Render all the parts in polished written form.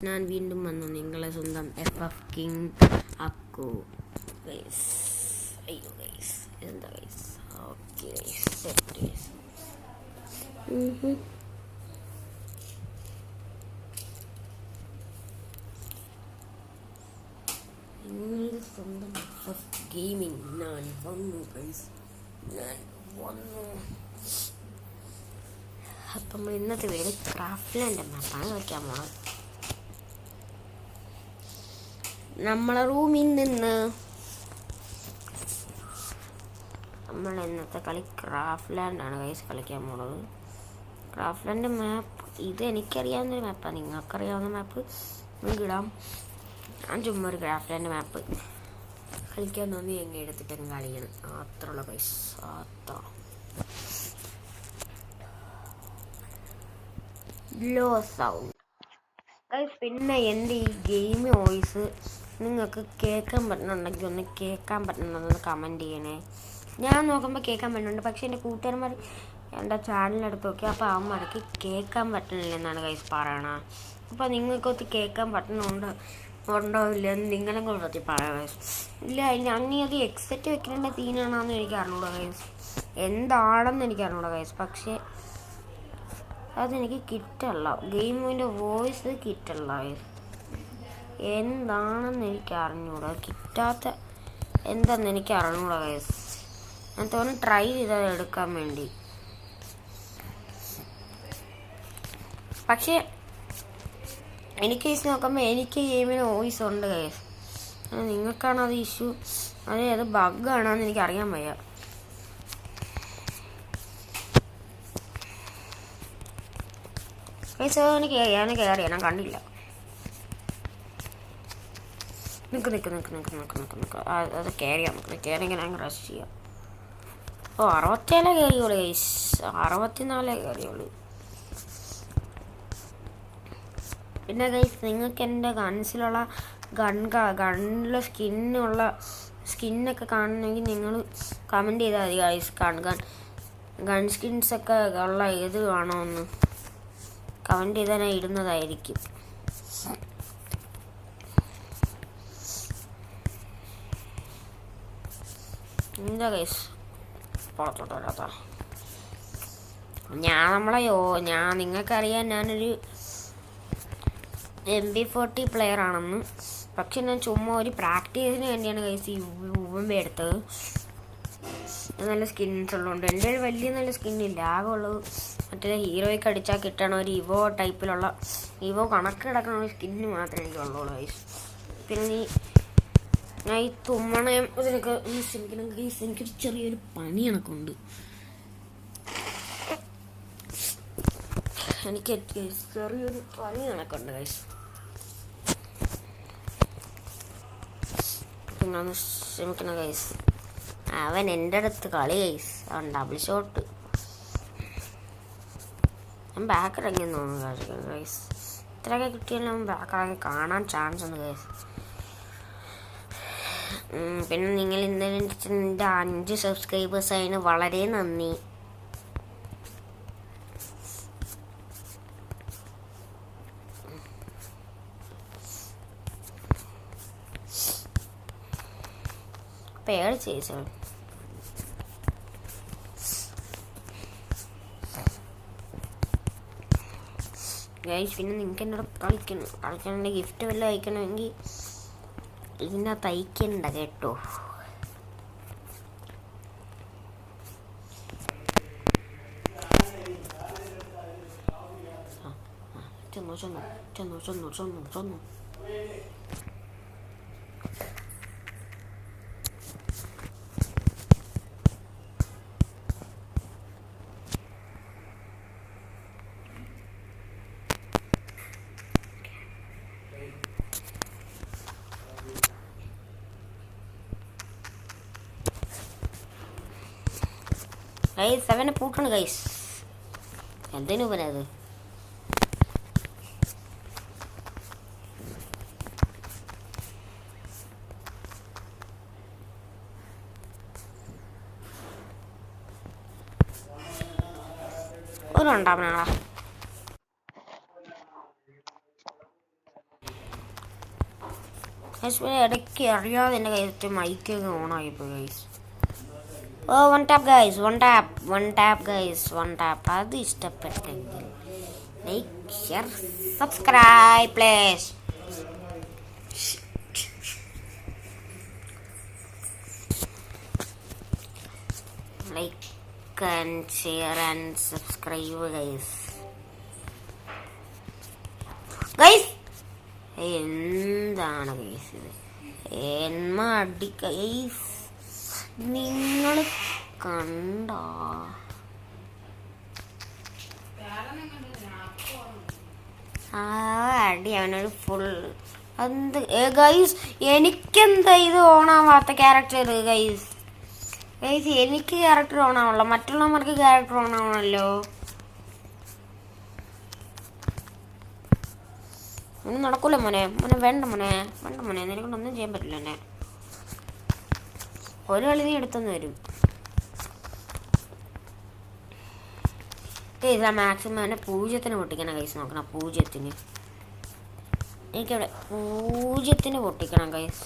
ഞാൻ വീണ്ടും വന്നു, നിങ്ങളെ സ്വന്തം FF കിങ് അക്കു. ഗൈസ് അയ്യോ ഗൈസ് എന്താ guys, okay guys set guys. നിങ്ങളുടെ സ്വന്തം FF ഗെയിമിംഗ് ഞാൻ വന്നു ഗൈസ്, ഞാൻ വന്നു. അപ്പം ഇന്നത്തെ വീട് ക്രാഫ്റ്റ്ലാൻഡ് മാപ്പാണ് കളിക്കാൻ പോണത്. നമ്മളെ റൂമിൽ നിന്ന് നമ്മൾ ഇന്നത്തെ കളി ക്രാഫ്റ്റ്ലാൻഡാണ് ഗൈസ് കളിക്കാൻ പോണത്. ക്രാഫ്റ്റ്ലാൻഡ് മാപ്പ് ഇത് എനിക്കറിയാവുന്നൊരു മാപ്പാണ്, നിങ്ങൾക്കറിയാവുന്ന മാപ്പ് നിങ്ങൾക്ക് ഇടാം. ഞാൻ ചുമ്മാ ഒരു ക്രാഫ്റ്റ്ലാൻഡ് മാപ്പ് കളിക്കാൻ തോന്നി എങ്ങനെ എടുത്തിട്ട് കളിക്കണം, അത്രയുള്ള ഗൈസ്, അത്ര ലോ സൗണ്ട് ഗൈസ്. പിന്നെ എൻ്റെ ഈ ഗെയിം വോയിസ് നിങ്ങൾക്ക് കേൾക്കാൻ പറ്റുന്നുണ്ടെങ്കിൽ ഒന്ന് കേൾക്കാൻ പറ്റുന്നുണ്ടെന്ന് കമൻറ്റ് ചെയ്യണേ. ഞാൻ നോക്കുമ്പോൾ കേൾക്കാൻ പറ്റുന്നുണ്ട്, പക്ഷേ എൻ്റെ കൂട്ടുകാരന്മാർ എൻ്റെ ചാനലിനടുത്ത് നോക്കി അപ്പോൾ അവന്മാർക്ക് കേൾക്കാൻ പറ്റുന്നില്ലെന്നാണ് ഗൈസ് പറയണത്. അപ്പോൾ നിങ്ങൾക്കൊത്തി കേൾക്കാൻ ഉണ്ടോ ഇല്ലെന്ന് നിങ്ങളും കൂടെ ഒത്തി പറയാം ഗൈസ്. ഇല്ല അങ്ങനെ അത് എക്സെറ്റ് വെക്കേണ്ട തീനാണെന്ന് എനിക്ക് അറിഞ്ഞൂടാ ഗൈസ്, എന്താണെന്ന് എനിക്ക് അറിഞ്ഞൂടാ ഗൈസ്. പക്ഷേ അതെനിക്ക് കിട്ടല്ല, ഗെയിമിൻ്റെ വോയിസ് കിട്ടല്ല ഗൈസ്. എന്താണെന്ന് എനിക്ക് അറിഞ്ഞൂടാ, കിട്ടാത്ത എന്താണെന്ന് എനിക്ക് അറിഞ്ഞൂടാ ഗൈസ്. ഞാൻ തോന്നുന്നു ട്രൈ ചെയ്തത് എടുക്കാൻ വേണ്ടി, പക്ഷേ എനിക്ക് കേസ് നോക്കുമ്പോൾ എനിക്ക് ഗെയിമിന് വോയിസ് ഉണ്ട് ഗൈസ്. നിങ്ങൾക്കാണ് അത് ഇഷ്യൂ, അത് ബഗ്ഗാണോ എന്ന് എനിക്ക് അറിയാൻ വയ്യ. ഗൈസ് ഞാൻ കയറി, ഞാൻ കണ്ടില്ല. നിൽക്ക് അത് കയറിയാൽ കയറിയെങ്കിൽ ഞാൻ റഷ് ചെയ്യാം. 67 കയറിയോളൂ ഗൈസ്, 64 കയറിയോളൂ. പിന്നെ ഗൈസ് നിങ്ങൾക്ക് എൻ്റെ ഗൺസിലുള്ള ഗണ്ണിലുള്ള സ്കിന്നൊക്കെ കാണണമെങ്കിൽ നിങ്ങൾ കമൻറ്റ് ചെയ്താൽ മതി ഗൈസ്. ഗൺ സ്കിൻസൊക്കെ ഉള്ള ഏത് വേണമെന്ന് കമൻറ്റ് ചെയ്താൽ ഞാൻ ഇടുന്നതായിരിക്കും. എന്താ ഗൈസ് പുറത്തോട്ട് വരാത്ത ഞാൻ നിങ്ങൾക്കറിയാം ഞാനൊരു MP40 പ്ലെയർ ആണെന്ന്. പക്ഷെ ഞാൻ ചുമ്മാ ഒരു പ്രാക്ടീസിന് വേണ്ടിയാണ് ഗൈസ് ഈ UMP എടുത്തത്. നല്ല സ്കിൻസ് ഉള്ളതുകൊണ്ട് എൻ്റെ വലിയ നല്ല സ്കിന്നില്ല, ആകെ ഉള്ളത് മറ്റേ ഹീറോയ്ക്ക് അടിച്ചാൽ കിട്ടണ ഒരു ഇവോ ടൈപ്പിലുള്ള ഇവോ കണക്ക് കിടക്കണ ഒരു സ്കിന്ന് മാത്രമേ എനിക്കുള്ളൂ ഗൈസ്. പിന്നെ ഞാൻ ഈ തുമ്മണയും ഇതിനൊക്കെ ശ്രമിക്കണം ഗൈസ്, എനിക്കൊരു ചെറിയൊരു പനി കണക്കുണ്ട്. എനിക്ക് ചെറിയൊരു പനി കണക്കുണ്ട് ഗൈസ്, പിന്നെ ഒന്ന് ശ്രമിക്കണം ഗൈസ്. അവൻ എൻ്റെ അടുത്ത് കളി ഗൈസ്, അവൻ ഡബിൾ ഷോട്ട്. ഞാൻ ബാക്ക് ഇറങ്ങിയെന്ന് തോന്നുന്നു ഗൈസ്, ഇത്രയൊക്കെ കിട്ടിയാലും അവൻ ബാക്ക് ഇറങ്ങി കാണാൻ ചാൻസ് ഉണ്ട് ഗൈസ്. പിന്നെ നിങ്ങൾ ഇന്നലെ എൻ്റെ 5 സബ്സ്ക്രൈബേഴ്സ് ആയതിന് വളരെ നന്ദി. പേര് ചെയ്തു ഗൈസ്. പിന്നെ നിങ്ങൾക്ക് എന്നോട് കളിക്കണമെങ്കിൽ ഗിഫ്റ്റ് വല്ലതും അയക്കണമെങ്കിൽ ഇതിനകത്ത് അയക്കണ്ട കേട്ടോ. ചെന്നു ഗൈസ്. 7 പൂട്ടാണ് ഗൈസ്, എന്തിനു അത് ഒരു ഉണ്ടാവണ ഗൈസ് ഇടയ്ക്ക് അറിയാതെ എൻ്റെ കയ്യിൽ മൈക്കൊക്കെ ഓണായിപ്പോയി ഗൈസ്. ഓ one tap guys, one tap അത് ഇഷ്ടപ്പെട്ടെങ്കിൽ like share subscribe please. Like and share and subscribe guys. Guys എന്താണ് ഗൈസ് ഇത്? അടി ഗൈസ്, നിങ്ങൾ കണ്ട ആ അടി അവനൊരു ഫുൾ എന്ത് ഗൈസ്. എനിക്കെന്താ ഇത് ഓണാവാത്ത ക്യാരക്ടർ ഗൈസ്? എനിക്ക് ക്യാരക്ടർ ഓണാവണല്ലോ, മറ്റുള്ളവർക്ക് ക്യാരക്ടർ ഓണാവണല്ലോ. ഒന്നും നടക്കൂല മോനെ, വേണ്ട മോനെ, നിനക്കൊണ്ടൊന്നും ചെയ്യാൻ പറ്റില്ല. എന്നെ ഒരു കളി നീ എടുത്തെന്ന് വരും. ഗൈസ് മാക്സിമം എന്നെ 0 പൊട്ടിക്കണം ഗൈസ്. നോക്കണം 0. എനിക്കവിടെ 0 പൊട്ടിക്കണം ഗൈസ്.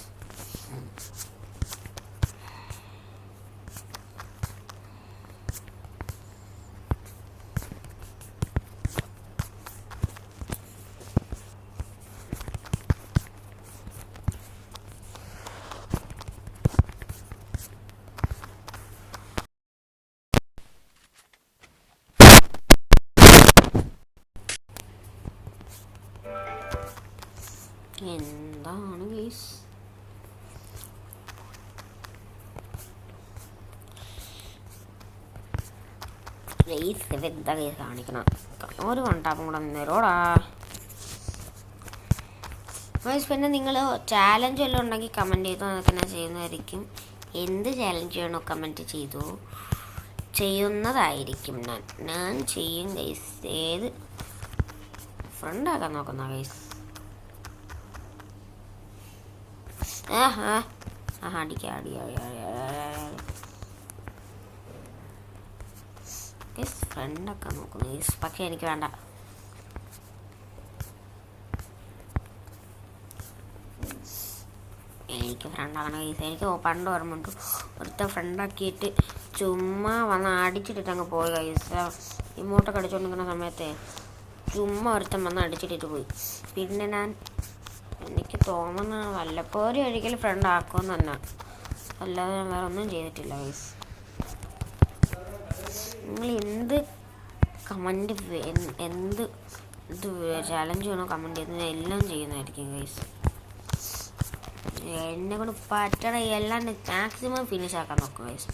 എന്താണ് ഗൈസ്? എന്താ ഗൈസ് കാണിക്കണം? ഒരു വണ്ടാപ്പം കൂടെ നിന്നേരോടാ ഗൈസ്. പിന്നെ നിങ്ങൾ ചാലഞ്ച് വല്ലതും ഉണ്ടെങ്കിൽ കമൻറ്റ് ചെയ്തോ, അതൊക്കെ ഞാൻ ചെയ്യുന്നതായിരിക്കും. എന്ത് ചാലഞ്ച് ചെയ്യണോ കമൻറ്റ് ചെയ്തോ, ചെയ്യുന്നതായിരിക്കും. ഞാൻ ചെയ്യും ഗൈസ്. ഏത് ഫ്രണ്ടാക്കാൻ നോക്കുന്ന ഗൈസ്? ഫ്രണ്ടൊക്കെ നോക്കുന്നു ഗൈസ്, പക്ഷെ എനിക്ക് വേണ്ട. എനിക്ക് ഫ്രണ്ടാകണം ഗൈസ്. എനിക്ക് പണ്ട് ഓർമ്മയുണ്ട്, ഒരുത്ത ഫ്രണ്ടാക്കിയിട്ട് ചുമ്മാ വന്ന് അടിച്ചിട്ടിട്ട് അങ്ങ് പോയി ഗൈസ്. ഇമോട്ടൊക്കെ അടിച്ചുകൊണ്ടിരിക്കുന്ന സമയത്ത് ചുമ്മാ ഒരുത്തൻ വന്ന് അടിച്ചിട്ടിട്ട് പോയി. പിന്നെ എനിക്ക് തോന്നുന്ന വല്ലപ്പോഴും ഒരിക്കലും ഫ്രണ്ട് ആക്കുമെന്ന് തന്നെ, അല്ലാതെ ഞാൻ വേറെ ഒന്നും ചെയ്തിട്ടില്ല ഗൈസ്. നിങ്ങൾ എന്ത് കമൻറ്റ്, എന്ത് ഇത് ചാലഞ്ച് വേണോ കമൻറ്റ് ചെയ്യുന്നത് എല്ലാം ചെയ്യുന്നതായിരിക്കും ഗൈസ്. എന്നെ കൊണ്ട് പറ്റണ എല്ലാം മാക്സിമം ഫിനിഷ് ആക്കാൻ നോക്കും ഗൈസ്.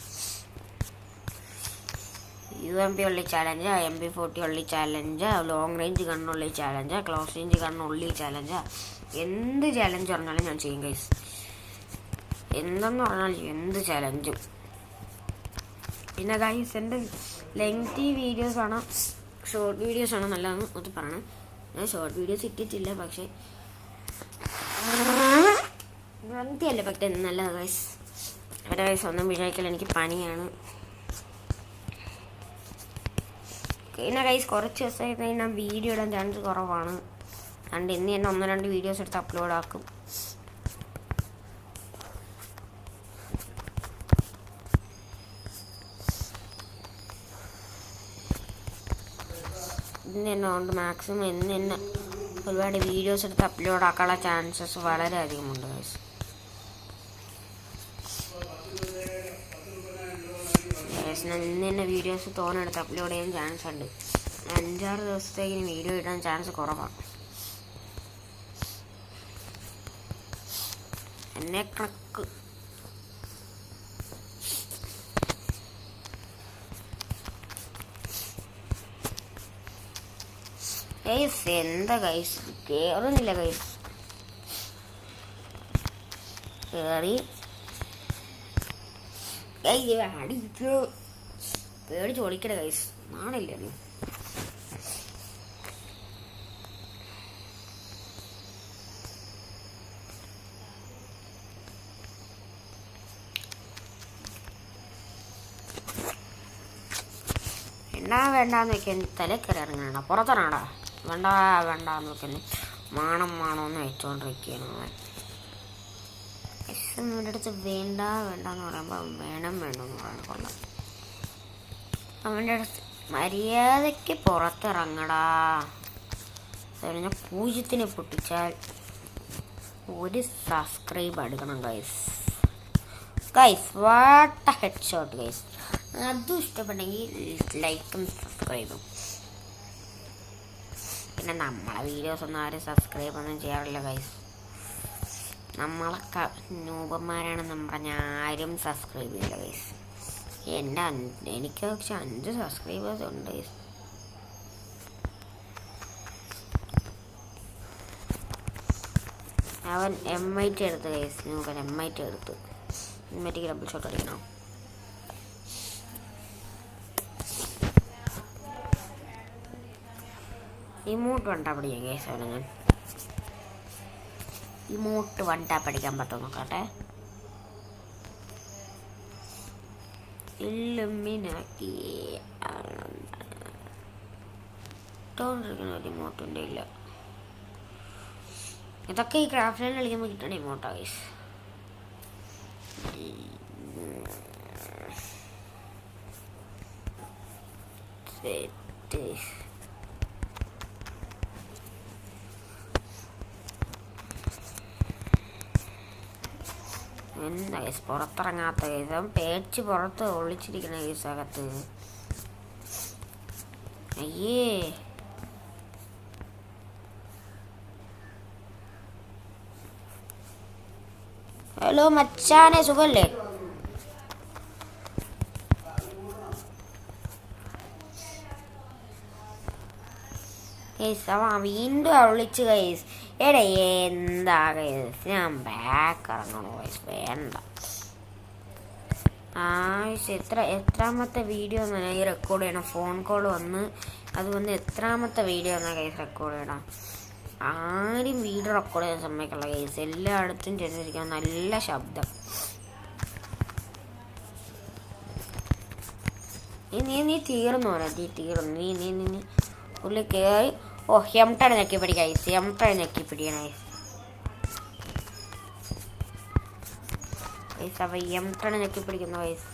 UMP ഉള്ളി ചാലഞ്ചാ, MP40 ഉള്ളി ചാലഞ്ചാ, ലോങ് റേഞ്ച് ഗണ്ണുള്ളി ചാലഞ്ചാ, ക്ലോസ് റേഞ്ച് ഗണ്ണുള്ളി ചാലഞ്ചാ, എന്ത് ചാലഞ്ച് പറഞ്ഞാലും ഞാൻ ചെയ്യും ഗൈസ്. എന്തെന്ന് പറഞ്ഞാൽ എന്ത് ചാലഞ്ചും. പിന്നെ ഗൈസ് എൻ്റെ ലെങ്തി വീഡിയോസാണോ ഷോർട്ട് വീഡിയോസാണോ നല്ലതെന്ന് അത് പറയണം. ഞാൻ ഷോർട്ട് വീഡിയോസ് ഇട്ടിട്ടില്ല, പക്ഷേ ലെങ്തി അല്ലേ പക്ഷേ നല്ലത് ഗൈസ്. അവരെ ഗൈസ് ഒന്നും വിചാരിക്കില്ല, എനിക്ക് പനിയാണ്. പിന്നെ ഗൈസ് കുറച്ച് ദിവസമായി ഞാൻ വീഡിയോ ഇടാൻ ചാൻസ് കുറവാണ്. അതുകൊണ്ട് ഇന്ന് തന്നെ 1-2 വീഡിയോസ് എടുത്ത് അപ്ലോഡ് ആക്കും. ഇന്ന് തന്നെ ഉണ്ട് മാക്സിമം ഇന്ന് തന്നെ ഒരുപാട് വീഡിയോസ് എടുത്ത് അപ്ലോഡ് ആക്കാനുള്ള ചാൻസസ് വളരെ അധികമുണ്ട് ഗൈസ്. ഇന്ന് തന്നെ വീഡിയോസ് തോനെടുത്ത് അപ്ലോഡ് ചെയ്യാൻ ചാൻസ് ഉണ്ട്. 5-6 ദിവസത്തേക്ക് വീഡിയോ ഇടാൻ ചാൻസ് കുറവാണ്. എന്നെ കണക്ക് ഗൈസ് എന്താ ഗൈസ് കേറുന്നില്ല ഗൈസ്. കേറി അടിക്കോ പേടിച്ച് ഓടിക്കട ഗൈസ്, നാണില്ല നീ. വേണ്ടാന്ന് വെക്കാൻ തലക്കറി ഇറങ്ങണ പുറത്തിറങ്ങടാ, വേണ്ടാന്ന് വെക്കുന്നു. മാണമെന്ന് വെച്ചോണ്ടിരിക്കുകയാണ്. എൻ്റെ അടുത്ത് വേണ്ട വേണ്ടെന്ന് പറയുമ്പോൾ വേണം വേണമെന്ന് പറയാൻ കൊള്ളാം. അവൻ്റെ അടുത്ത് മര്യാദയ്ക്ക് പുറത്തിറങ്ങടാ. ഞാൻ 0 പൊട്ടിച്ചാൽ 1 സബ്സ്ക്രൈബ് എടുക്കണം guys. What head shot guys. അതും ഇഷ്ടപ്പെട്ടെങ്കിൽ ലൈക്കും സബ്സ്ക്രൈബും. പിന്നെ നമ്മളെ വീഡിയോസ് ഒന്നും ആരും സബ്സ്ക്രൈബ് ഒന്നും ചെയ്യാറില്ല ഗൈസ്. നമ്മളൊക്കെ നൂപന്മാരാണെന്ന് പറഞ്ഞാൽ ആരും സബ്സ്ക്രൈബ് ചെയ്യില്ല ഗൈസ്. എനിക്ക് പക്ഷെ 5 സബ്സ്ക്രൈബേഴ്സ് ഉണ്ട് ഗൈസ്. അവൻ MIT എടുത്ത് ഗൈസ്. നൂപൻ MIT എടുത്ത്. MITക്ക് ഡബിൾ ഷോട്ട് അടിക്കണം. ഇമോട്ട് 1 ടാപ്പ് അടിക്കാം ഗൈസ്. അവനെ ഞാൻ ഇമോട്ട് 1 ടാപ്പ് അടിക്കാൻ പറ്റുമോ നോക്കട്ടെ. ഇല്ലുമിനാക്കി ഒരു ഇമോട്ടിൻ്റെ ഇല്ല. ഇതൊക്കെ ഈ ക്രാഫ്റ്റ് ലൈൻ കളിക്കുമ്പോൾ കിട്ടണ ഇമോട്ടാ ഗൈസ്. എന്താ ഗൈസ് പുറത്തിറങ്ങാത്ത ഗൈസ്? അവൻ പേടിച്ച് പുറത്ത് ഒളിച്ചിരിക്കണ ഗൈസ് അകത്ത്. അയ്യേ ഹലോ മച്ചാനെ, സുഖല്ലേ? ഗൈസ് അവൻ വീണ്ടും വിളിച്ച് ഗൈസ്. എടേ എന്താ ഗൈസ്, ഞാൻ ബാക്ക് ഇറങ്ങണോ ഗൈസ്? വേണ്ട. എത്രാമത്തെ വീഡിയോ എന്നാണ് ഈ റെക്കോർഡ് ചെയ്യണം? ഫോൺ കോൾ വന്ന് അത് വന്ന് എത്രാമത്തെ വീഡിയോ എന്നാ ഗൈസ് റെക്കോർഡ് ചെയ്യണം? ആരും വീഡിയോ റെക്കോർഡ് ചെയ്യാൻ സമ്മതിക്കുള്ള ഗൈസ്. എല്ലായിടത്തും ചെന്നിരിക്കണം നല്ല ശബ്ദം. നീ തീർന്നു പറയാ. തീർന്നു. നീ ഉള്ളിൽ കയറി. ഓ എംടൺ ഞെക്കിപ്പിടി ഗൈസ്. എംടൺ ഞെക്കിപ്പിടിയാണ് ഗൈസ്. അവ എംടൺ ഞെക്കിപ്പിടിക്കുന്നു ഗൈസ്.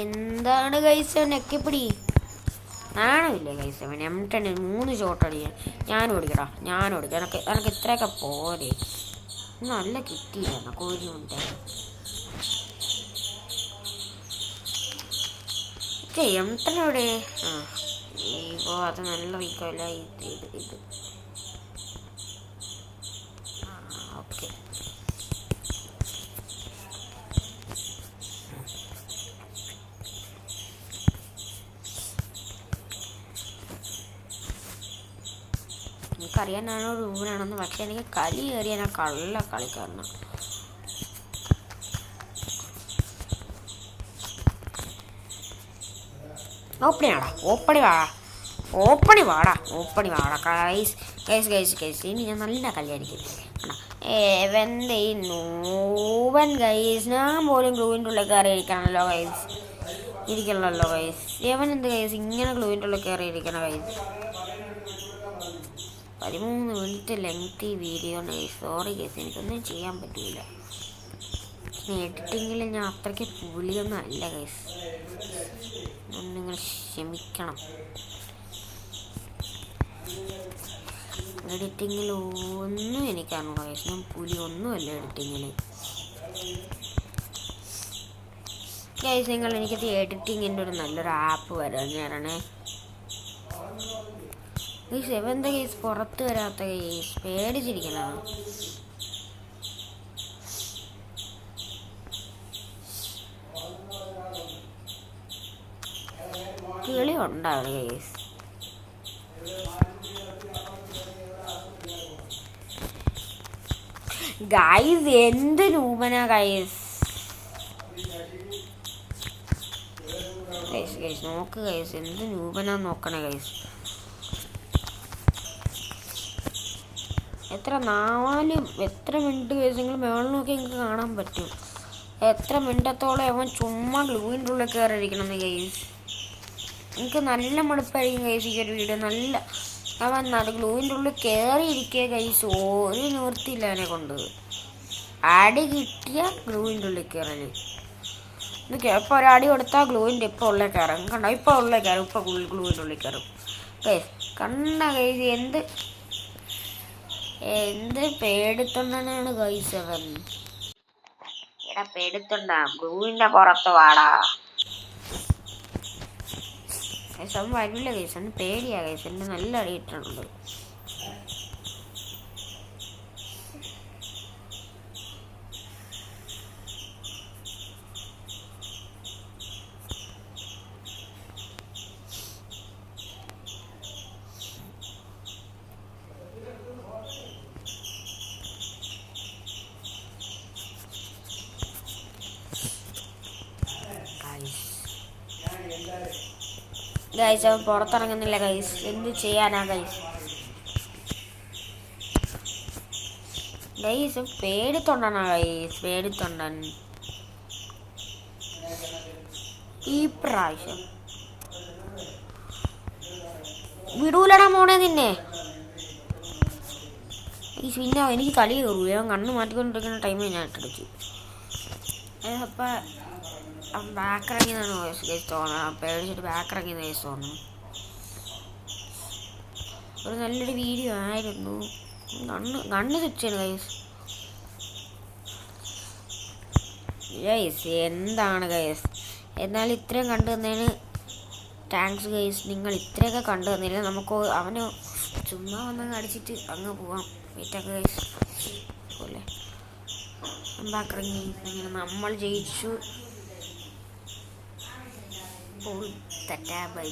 എന്താണ് ഗൈസ് ഞെക്കിപ്പിടി? ആണമില്ല ഗൈസ്. അവൻ M10 3 ഷോട്ട് അടിക്കാൻ. ഞാനും ഓടിക്കടാ, ഞാനും ഓടിക്കാം. എനിക്ക് ഇത്രയൊക്കെ പോരെ. നല്ല കിട്ടിയില്ല കോഴി ഉണ്ട്. M10 എവിടെ? അത് നല്ല വീക്കല്ല. ഇത് ഓക്കെ. എനിക്കറിയാനാണോ റൂമിനാണെന്ന്. പക്ഷെ എനിക്ക് കളി കയറിയാൽ ഞാൻ കള്ള കളിക്കാരനാണ്. ഓപ്പണി വാടാ ഗൈസ്. ഇനി ഞാൻ നല്ല കളിയായിരിക്കും. ഈ നൂവൻ ഗൈസ്. ഞാൻ പോലും ഗ്ലൂവിൻ്റെ ഉള്ളിൽ കയറി ഇരിക്കണമല്ലോ ഗൈസ്. ഇരിക്കണമല്ലോ ഗൈസ്. എവൻ എന്ത് ഗൈസ് ഇങ്ങനെ ഗ്ലൂവിൻ്റെ ഉള്ളിൽ കയറി ഇരിക്കണം guys? 13 minute lengthy video guys. Sorry guys, എനിക്കൊന്നും ചെയ്യാൻ പറ്റില്ല. എഡിറ്റിങ്ങിൽ ഞാൻ അത്രയ്ക്ക് പുലിയൊന്നും അല്ല ഗൈസ്. നിങ്ങൾ ക്ഷമിക്കണം. എഡിറ്റിങ്ങിൽ ഒന്നും എനിക്കറിഞ്ഞൂടാ ഗൈസ്. ഞാൻ പുലി ഒന്നുമല്ല എഡിറ്റിങ്ങിൽ ഗൈസ്. നിങ്ങൾ എനിക്കത് എഡിറ്റിങ്ങിൻ്റെ ഒരു നല്ലൊരു ആപ്പ് വരാനാണേ ഗൈസ്. എവന്താ ഗൈസ് പുറത്ത് വരാത്ത ഗൈസ്? പേടിച്ചിരിക്കണം. കിളി ഉണ്ടാവില്ല ഗൈസ്. ഗൈസ് എന്ത് രൂപനാ ഗൈസ്. ഗൈസ് നോക്ക് ഗൈസ്, എന്ത് രൂപനാ നോക്കണേ ഗൈസ്. എത്ര മിനിറ്റ് കേസെങ്കിൽ മേളിൽ നോക്കി എനിക്ക് കാണാൻ പറ്റും. എത്ര മിനിറ്റത്തോളം അവൻ ചുമ്മാ ഗ്ലൂവിൻ്റെ ഉള്ളിൽ കയറിയിരിക്കണം ഗൈസ്. എനിക്ക് നല്ല മടുപ്പായിരിക്കും ഗൈസ് ഈ ഒരു വീഡിയോ. നല്ല അവൻ അത് ഗ്ലൂവിൻ്റെ ഉള്ളിൽ കയറിയിരിക്കുക ഗൈസ്. ഒരു നിവൃത്തിയില്ല അവനെ കൊണ്ട്. അടി കിട്ടിയ ഗ്ലൂവിൻ്റെ ഉള്ളിൽ കയറല്. ഇപ്പോൾ ഒരടി കൊടുത്താൽ ഗ്ലൂവിൻ്റെ ഇപ്പോൾ ഉള്ളിൽ കയറും. കണ്ടോ, ഇപ്പോൾ ഉള്ളിൽ കയറും. ഇപ്പോൾ ഗ്ലൂവിൻ്റെ ഉള്ളിൽ കയറും ഗൈസ്. കണ്ട ഗൈസ്, എന്ത് പേടിത്തൊണ്ടനാണ് ഗൈസ് അവൻ. എടാ പേടിത്തൊണ്ട, ഗ്ലൂവിൻ്റെ പുറത്ത് വാടാ ഗൈസ്. അവൻ വരില്ല ഗൈസ്, അവന് പേടിയാ ഗൈസ്. എന്നെ നല്ല അടിയിട്ടുണ്ട്. ഗൈസ് അവൻ പുറത്തിറങ്ങുന്നില്ല ഗൈസ്. എന്ത് ചെയ്യാനാ ഗൈസ്. ഗൈസ് പേടിത്തൊണ്ടനാ ഗൈസ്, പേടിത്തൊണ്ടൻ. ഈ പ്രാവശ്യം വിടൂലടാ മോനെ നിന്നെ. ഈ പിന്നെ എനിക്ക് കളി കയറൂ. ഞാൻ കണ്ണ് മാറ്റിക്കൊണ്ടിരിക്കുന്ന ടൈമിൽ ഞാൻ ഇട്ടടിച്ചു. അപ്പം ബാക്കിറങ്ങിയതാണ് ഗൈസ് തോന്നുന്നത്. പേടിച്ചിട്ട് ബാക്കിറങ്ങിയെന്ന് ഗൈസ് തോന്നുന്നു. ഒരു നല്ലൊരു വീഡിയോ ആയിരുന്നു. കണ്ണ് തെറ്റാണ് ഗൈസ്. ഗൈസ് എന്താണ് ഗൈസ്, എന്നാൽ ഇത്രയും കണ്ടു തന്നതിന് താങ്ക്സ് ഗൈസ്. നിങ്ങൾ ഇത്രയൊക്കെ കണ്ടു തന്നില്ല. നമുക്ക് അവന് ചുമ്മാ വന്നങ്ങ് അടിച്ചിട്ട് അങ്ങ് പോവാം. വെയിറ്റൊക്കെ ഗൈസ് പോലെ ബാക്കിറങ്ങി. അങ്ങനെ നമ്മൾ ജയിച്ചു. തെറ്റാ ബൈ.